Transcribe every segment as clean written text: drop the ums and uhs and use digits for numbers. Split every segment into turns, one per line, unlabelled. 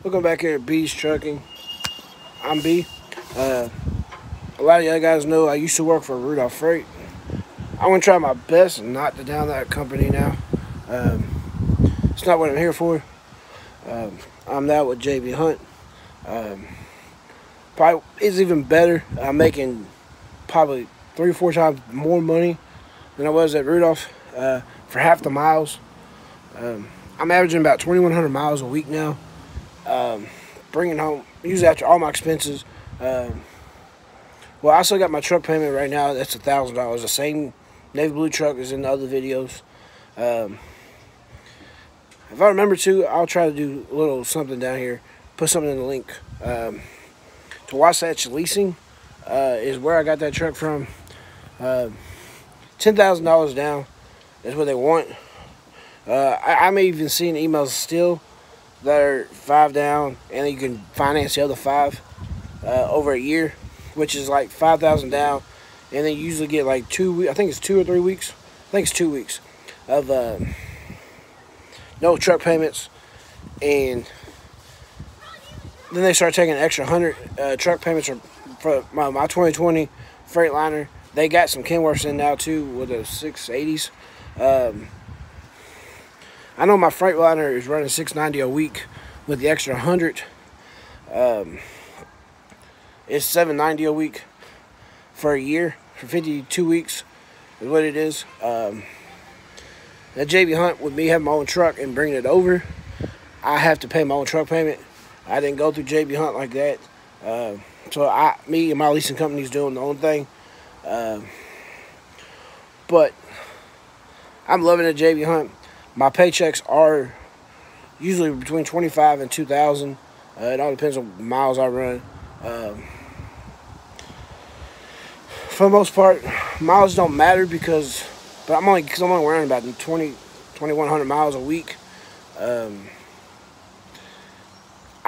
Welcome back here at B's Trucking. I'm B. A lot of y'all guys know I used to work for Rudolph Freight. I want to try my best not to down that company now. It's not what I'm here for. I'm now with JB Hunt. Probably it's even better. I'm making probably 3 or 4 times more money than I was at Rudolph for half the miles. I'm averaging about 2,100 miles a week now. Bringing home, usually after all my expenses. Well, I still got my truck payment right now. That's $1,000. The same navy blue truck as in the other videos. If I remember to, I'll try to do a little something down here. Put something in the link. To Wasatch Leasing is where I got that truck from. $10,000 down is what they want. I'm even seeing emails still that are 5 down, and you can finance the other 5 over a year, which is like 5,000 down, and then you usually get like 2 weeks. I think it's 2 or 3 weeks. I think it's 2 weeks of no truck payments, and then they start taking an extra 100 truck payments for my 2020 Freightliner. They got some Kenworths in now too with the 680s. I know my Freightliner is running $690 a week with the extra 100. It's $790 a week for a year, for 52 weeks is what it is. That JB Hunt, with me having my own truck and bringing it over, I have to pay my own truck payment. I didn't go through JB Hunt like that. So me and my leasing company is doing the own thing. But I'm loving it, JB Hunt. My paychecks are usually between $25,000 and $2,000. It all depends on the miles I run. For the most part, miles don't matter because I'm only running about 2,100 miles a week. I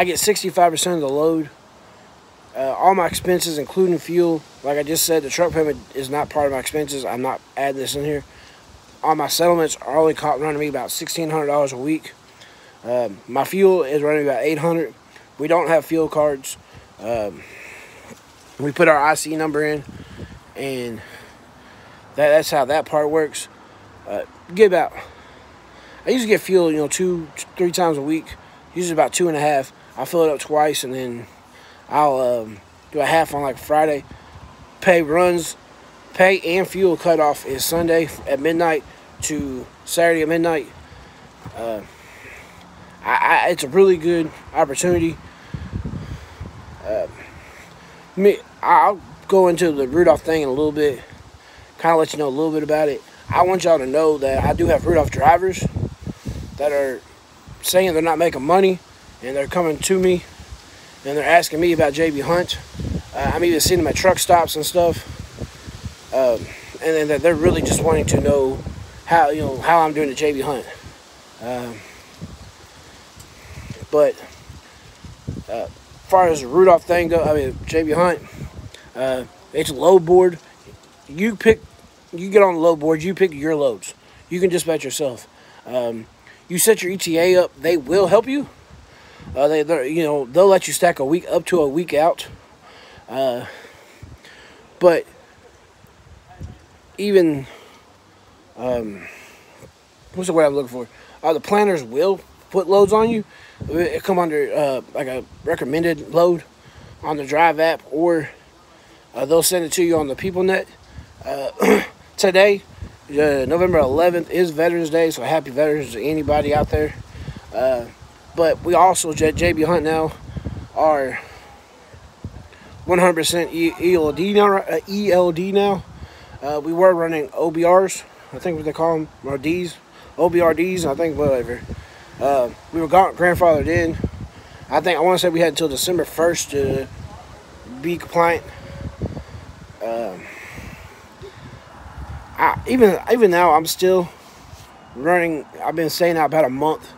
get 65% of the load. All my expenses, including fuel, like I just said, the truck payment is not part of my expenses. I'm not adding this in here. All my settlements are only running me about $1,600 a week. My fuel is running about $800. We don't have fuel cards. We put our IC number in, and that's how that part works. I usually get fuel, 2-3 times a week. Usually about 2.5. I'll fill it up twice, and then I'll do a half on like Friday. Pay and fuel cutoff is Sunday at midnight to Saturday at midnight. It's a really good opportunity. I'll go into the Rudolph thing in a little bit, kind of let you know a little bit about it. I want y'all to know that I do have Rudolph drivers that are saying they're not making money, and they're coming to me, and they're asking me about JB Hunt. I'm even seeing them at truck stops and stuff. And then they're really just wanting to know how I'm doing at JB Hunt. But as far as the Rudolph thing goes, JB Hunt, it's a load board. You get on the load board, you pick your loads. You can dispatch yourself. You set your ETA up, they will help you. They'll let you stack up to a week out. But even what's the word I'm looking for? The planners will put loads on you. It come under like a recommended load on the Drive app, or they'll send it to you on the PeopleNet. Today, November 11th, is Veterans Day, so happy Veterans to anybody out there. But we also at JB Hunt now are 100% ELD now. We were running OBRs, I think what they call them, or Ds, OBRDs, I think, whatever. We were grandfathered in. I want to say we had until December 1st to be compliant. Even now, I'm still running. I've been staying out about a month,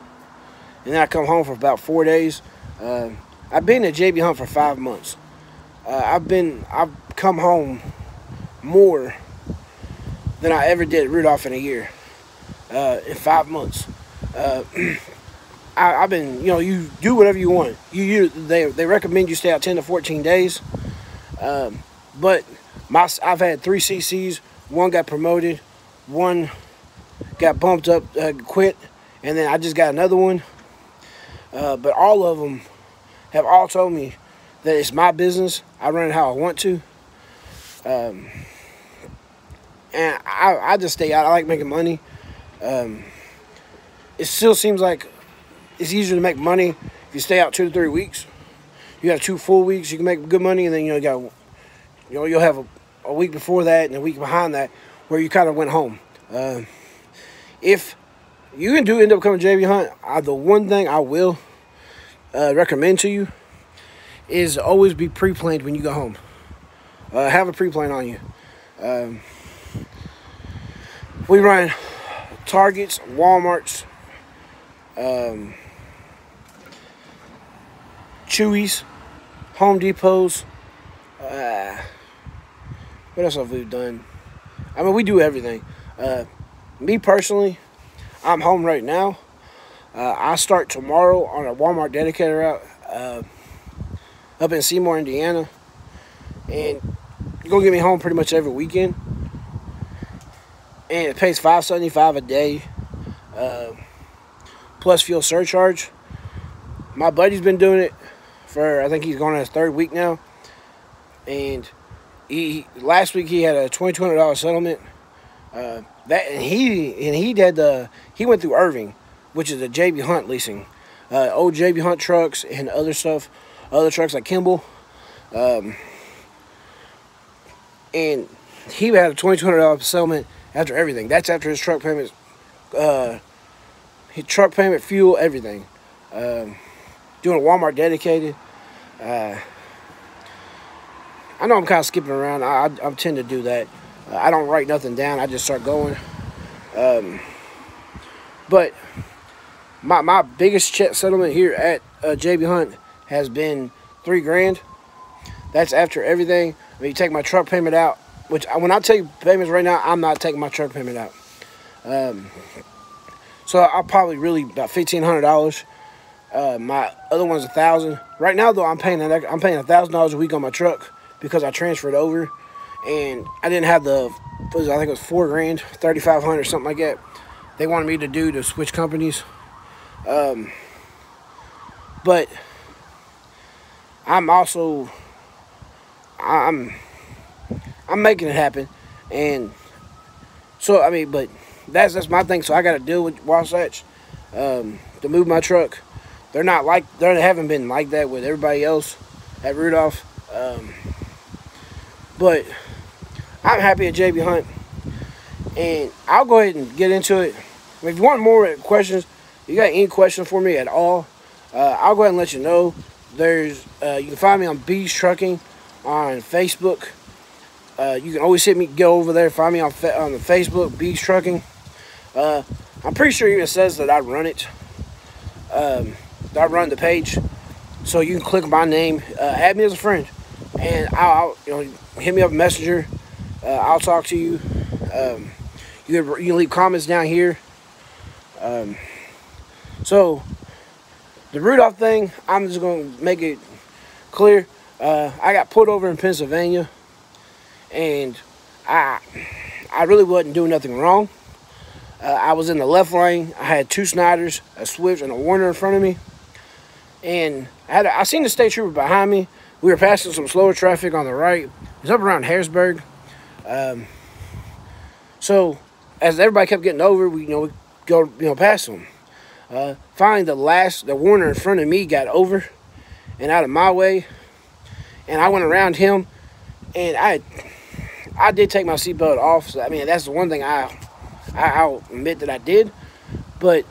and then I come home for about 4 days. I've been at JB Hunt for 5 months. I've come home more than I ever did at Rudolph in a year. In 5 months. I've been, you do whatever you want. They recommend you stay out 10 to 14 days. But I've had 3 CCs. One got promoted, one got bumped up, quit, and then I just got another one. But all of them have all told me that it's my business. I run it how I want to. And I just stay out. I like making money. It still seems like it's easier to make money if you stay out 2 to 3 weeks. You got 2 full weeks, you can make good money, and then you'll have a week before that and a week behind that where you kind of went home. If you end up coming to JB Hunt, the one thing I will recommend to you is always be pre-planned when you go home. Have a pre-plan on you. We run Targets, Walmarts, Chewy's, Home Depots. What else have we done? I mean, we do everything. Me personally, I'm home right now. I start tomorrow on a Walmart dedicated route up in Seymour, Indiana. And you're going to get me home pretty much every weekend. And it pays $5.75 a day, plus fuel surcharge. My buddy's been doing it for, I think he's going on his 3rd week now. And last week he had a $2,200 settlement. He went through Irving, which is a JB Hunt leasing, old JB Hunt trucks and other stuff, other trucks like Kimball. And he had a $2,200 settlement after everything. That's after his truck payments, fuel, everything. Doing a Walmart dedicated. I know I'm kind of skipping around. I tend to do that. I don't write nothing down. I just start going. But my biggest check settlement here at JB Hunt has been $3 grand. That's after everything. I mean, you take my truck payment out, which when I take payments right now, I'm not taking my truck payment out. So I'll probably really about $1,500. My other one's $1,000. Right now though, I'm paying $1,000 a week on my truck because I transferred over, and I didn't have I think it was $4 grand, $3,500, something like that. They wanted me to do to switch companies. But I'm making it happen, and so I mean, but that's my thing. So I got to deal with Wasatch to move my truck. They haven't been like that with everybody else at Rudolph. But I'm happy at JB Hunt, and I'll go ahead and get into it. I mean, if you want more questions, you got any questions for me at all, I'll go ahead and let you know. You can find me on Bees Trucking on Facebook. You can always go over there, find me on the Facebook, Bees Trucking. I'm pretty sure it even says that I run it. That I run the page, so you can click my name, add me as a friend, and I'll hit me up Messenger. I'll talk to you. You can leave comments down here. So the Rudolph thing, I'm just gonna make it clear. I got pulled over in Pennsylvania, and I really wasn't doing nothing wrong. I was in the left lane. I had 2 Snyders, a Swift, and a Warner in front of me. And I seen the state trooper behind me. We were passing some slower traffic on the right. It was up around Harrisburg. So as everybody kept getting over, we go past them. Finally, the Warner in front of me got over and out of my way, and I went around him, and I did take my seatbelt off. So I mean, that's the one thing I'll admit that I did, but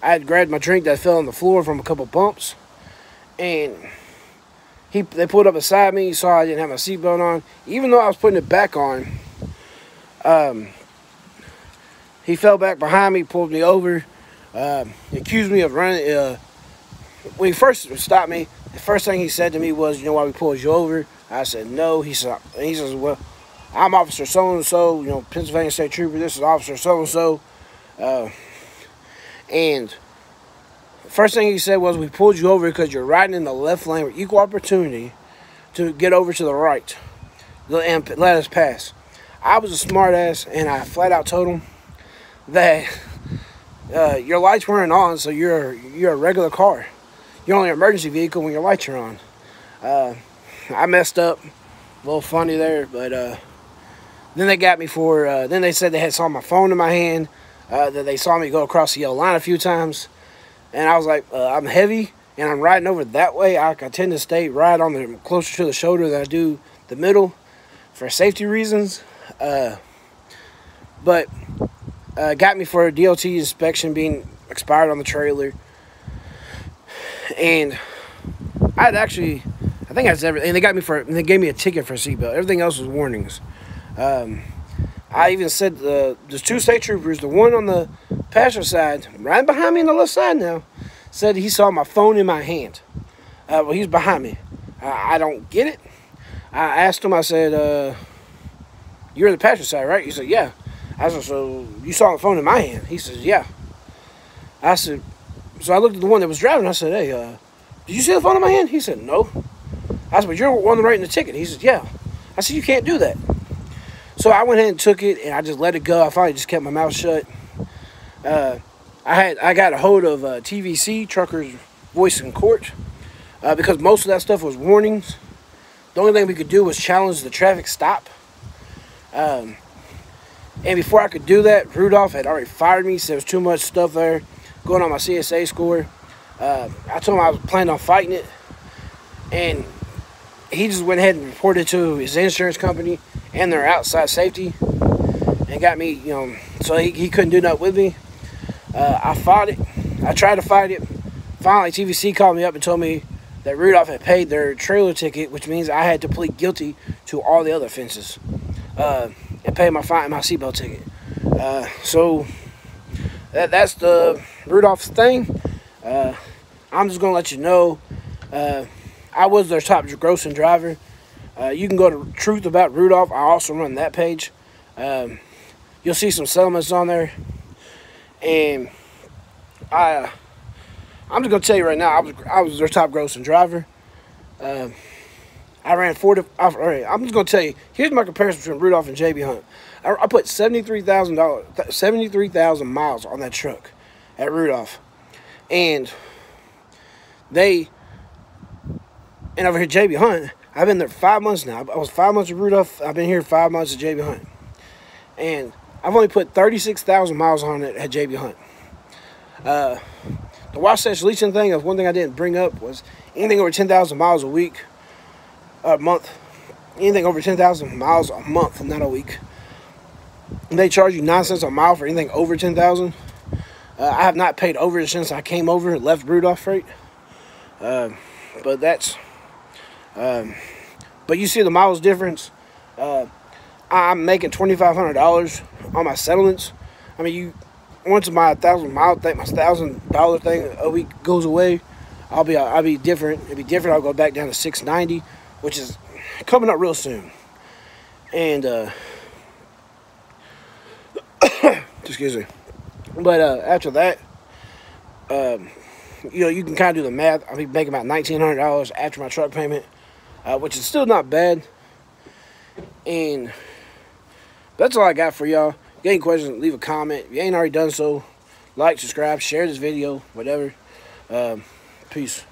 I had grabbed my drink that fell on the floor from a couple bumps, and they pulled up beside me, saw I didn't have my seatbelt on. Even though I was putting it back on, he fell back behind me, pulled me over, accused me of running. When he first stopped me, the first thing he said to me was, why we pulled you over? I said, no. He says, well, I'm Officer so-and-so, Pennsylvania State Trooper. This is Officer so-and-so. And First thing he said was, we pulled you over because you're riding in the left lane with equal opportunity to get over to the right and let us pass. I was a smart ass, and I flat out told him that your lights weren't on, so you're a regular car. You're only an emergency vehicle when your lights are on. I messed up, a little funny there, but then they got me for, then they said they had saw my phone in my hand, that they saw me go across the yellow line a few times, and I was like, I'm heavy, and I'm riding over that way. I tend to stay right on the closer to the shoulder than I do the middle for safety reasons, but got me for a DOT inspection being expired on the trailer, and I think that's everything. And they gave me a ticket for a seatbelt. Everything else was warnings. I even said there's two state troopers, the one on the passenger side, right behind me on the left side now, said he saw my phone in my hand. Well, he's behind me. I don't get it. I asked him, I said, you're on the passenger side, right? He said, yeah. I said, so you saw the phone in my hand? He says, yeah. I said, so I looked at the one that was driving. I said, hey, did you see the phone in my hand? He said, no. I said, but you're the one writing the ticket. He said, yeah. I said, you can't do that. So I went ahead and took it, and I just let it go. I finally just kept my mouth shut. I got a hold of TVC, Truckers Voice in Court, because most of that stuff was warnings. The only thing we could do was challenge the traffic stop. And before I could do that, Rudolph had already fired me. Said there was too much stuff there going on my CSA score. I told him I was planning on fighting it, and he just went ahead and reported to his insurance company and their outside safety and got me, you know, so he couldn't do nothing with me. I fought it. I tried to fight it. Finally, TVC called me up and told me that Rudolph had paid their trailer ticket, which means I had to plead guilty to all the other offenses and pay my fine, my seatbelt ticket. So that's the Rudolph's thing. I'm just going to let you know, I was their top grossing driver. You can go to Truth About Rudolph. I also run that page. You'll see some settlements on there. And I'm just going to tell you right now, I was their top grossing driver. I ran all right, I'm just going to tell you, here's my comparison between Rudolph and JB Hunt. I put $73,000 miles on that truck at Rudolph. And over here at JB Hunt, I've been there 5 months now. I was 5 months at Rudolph. I've been here 5 months at JB Hunt. And I've only put 36,000 miles on it at JB Hunt. The Wasatch leasing thing, one thing I didn't bring up was anything over 10,000 miles a week, a month. Anything over 10,000 miles a month, not a week. And they charge you 9 cents a mile for anything over 10,000. I have not paid over since I came over and left Rudolph Freight. But that's, but you see the miles difference. I'm making $2,500 on my settlements. I mean, once my $1,000 thing a week goes away, I'll be different. It'll be different. I'll go back down to $690, which is coming up real soon. And excuse me. But after that, you know, you can kind of do the math. I'll be making about $1,900 after my truck payment, which is still not bad. And that's all I got for y'all. If you got any questions, leave a comment. If you ain't already done so, like, subscribe, share this video, whatever. Peace.